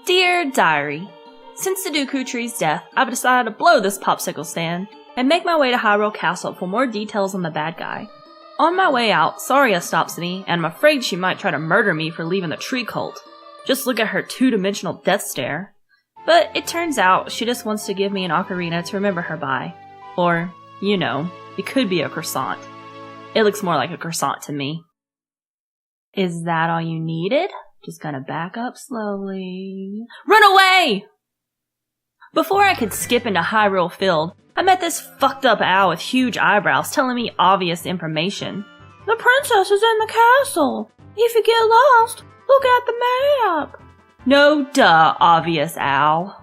Dear Diary, since the Dooku Tree's death, I've decided to blow this popsicle stand and make my way to Hyrule Castle for more details on the bad guy. On my way out, Saria stops me, and I'm afraid she might try to murder me for leaving the tree cult. Just look at her two-dimensional death stare. But it turns out she just wants to give me an ocarina to remember her by. Or, you know, it could be a croissant. It looks more like a croissant to me. Is that all you needed? Just gonna back up slowly. Run away! Before I could skip into Hyrule Field, I met this fucked up owl with huge eyebrows telling me obvious information. The princess is in the castle. If you get lost, look at the map. No duh, obvious owl.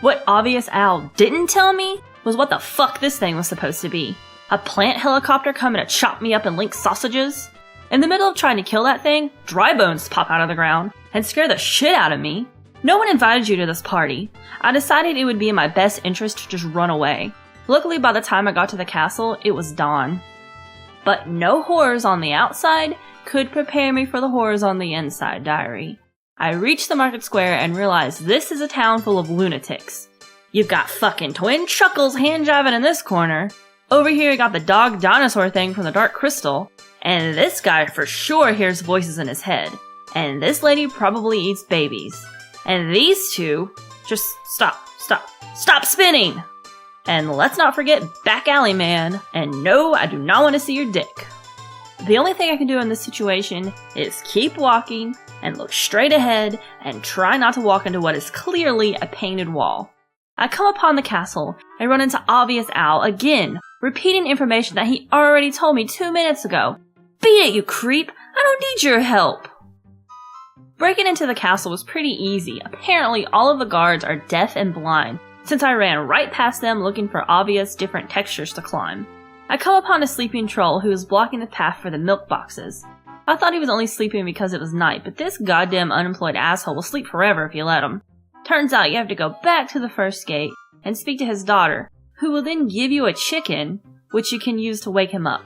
What obvious owl didn't tell me was what the fuck this thing was supposed to be. A plant helicopter coming to chop me up in Link sausages? In the middle of trying to kill that thing, dry bones pop out of the ground and scare the shit out of me. No one invited you to this party. I decided it would be in my best interest to just run away. Luckily, by the time I got to the castle, it was dawn. But no horrors on the outside could prepare me for the horrors on the inside, Diary. I reached the market square and realized this is a town full of lunatics. You've got fucking twin chuckles hand-jiving in this corner. Over here you got the dog dinosaur thing from the Dark Crystal. And this guy for sure hears voices in his head. And this lady probably eats babies. And these two, just stop spinning! And let's not forget Back Alley Man. And no, I do not want to see your dick. The only thing I can do in this situation is keep walking and look straight ahead and try not to walk into what is clearly a painted wall. I come upon the castle and run into Obvious Owl again, repeating information that he already told me 2 minutes ago. Beat it, you creep! I don't need your help! Breaking into the castle was pretty easy. Apparently all of the guards are deaf and blind, since I ran right past them looking for obvious different textures to climb. I come upon a sleeping troll who was blocking the path for the milk boxes. I thought he was only sleeping because it was night, but this goddamn unemployed asshole will sleep forever if you let him. Turns out you have to go back to the first gate and speak to his daughter, who will then give you a chicken, which you can use to wake him up.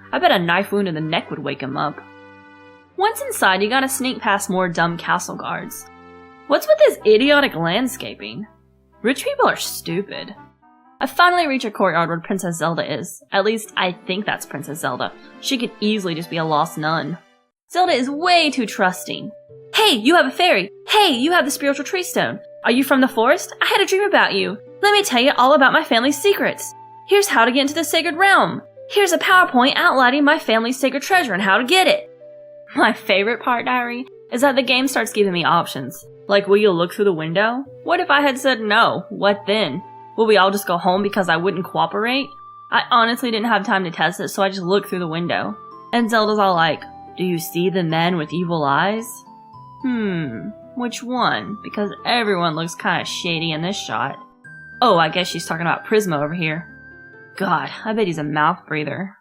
I bet a knife wound in the neck would wake him up. Once inside, you gotta sneak past more dumb castle guards. What's with this idiotic landscaping? Rich people are stupid. I finally reach a courtyard where Princess Zelda is. At least, I think that's Princess Zelda. She could easily just be a lost nun. Zelda is way too trusting. Hey, you have a fairy! Hey, you have the spiritual tree stone! Are you from the forest? I had a dream about you! Let me tell you all about my family's secrets! Here's how to get into the sacred realm! Here's a PowerPoint outlining my family's sacred treasure and how to get it! My favorite part, Diary, is that the game starts giving me options. Like, will you look through the window? What if I had said no? What then? Will we all just go home because I wouldn't cooperate? I honestly didn't have time to test it, so I just looked through the window. And Zelda's all like, do you see the men with evil eyes? Which one? Because everyone looks kinda shady in this shot. Oh, I guess she's talking about Prisma over here. God, I bet he's a mouth breather.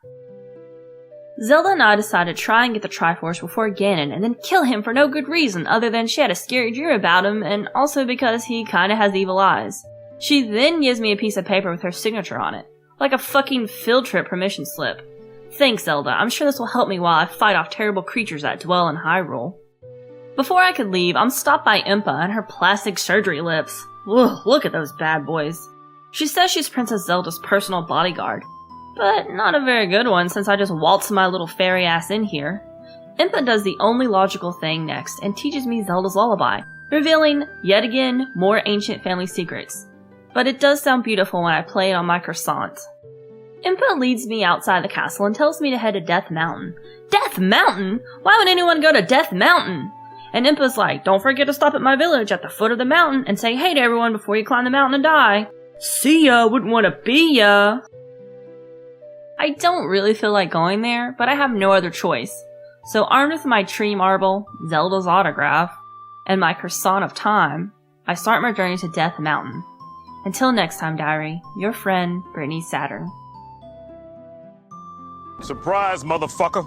Zelda and I decided to try and get the Triforce before Ganon and then kill him for no good reason other than she had a scary dream about him and also because he kinda has evil eyes. She then gives me a piece of paper with her signature on it. Like a fucking field trip permission slip. Thanks, Zelda. I'm sure this will help me while I fight off terrible creatures that dwell in Hyrule. Before I could leave, I'm stopped by Impa and her plastic surgery lips. Ugh, look at those bad boys. She says she's Princess Zelda's personal bodyguard. But not a very good one since I just waltzed my little fairy ass in here. Impa does the only logical thing next and teaches me Zelda's lullaby, revealing, yet again, more ancient family secrets. But it does sound beautiful when I play it on my croissant. Impa leads me outside the castle and tells me to head to Death Mountain. Death Mountain? Why would anyone go to Death Mountain? And Impa's like, don't forget to stop at my village at the foot of the mountain and say hey to everyone before you climb the mountain and die. See ya, wouldn't want to be ya. I don't really feel like going there, but I have no other choice. So armed with my tree marble, Zelda's autograph, and my croissant of time, I start my journey to Death Mountain. Until next time, Diary, your friend, Brittany Saturn. Surprise, motherfucker!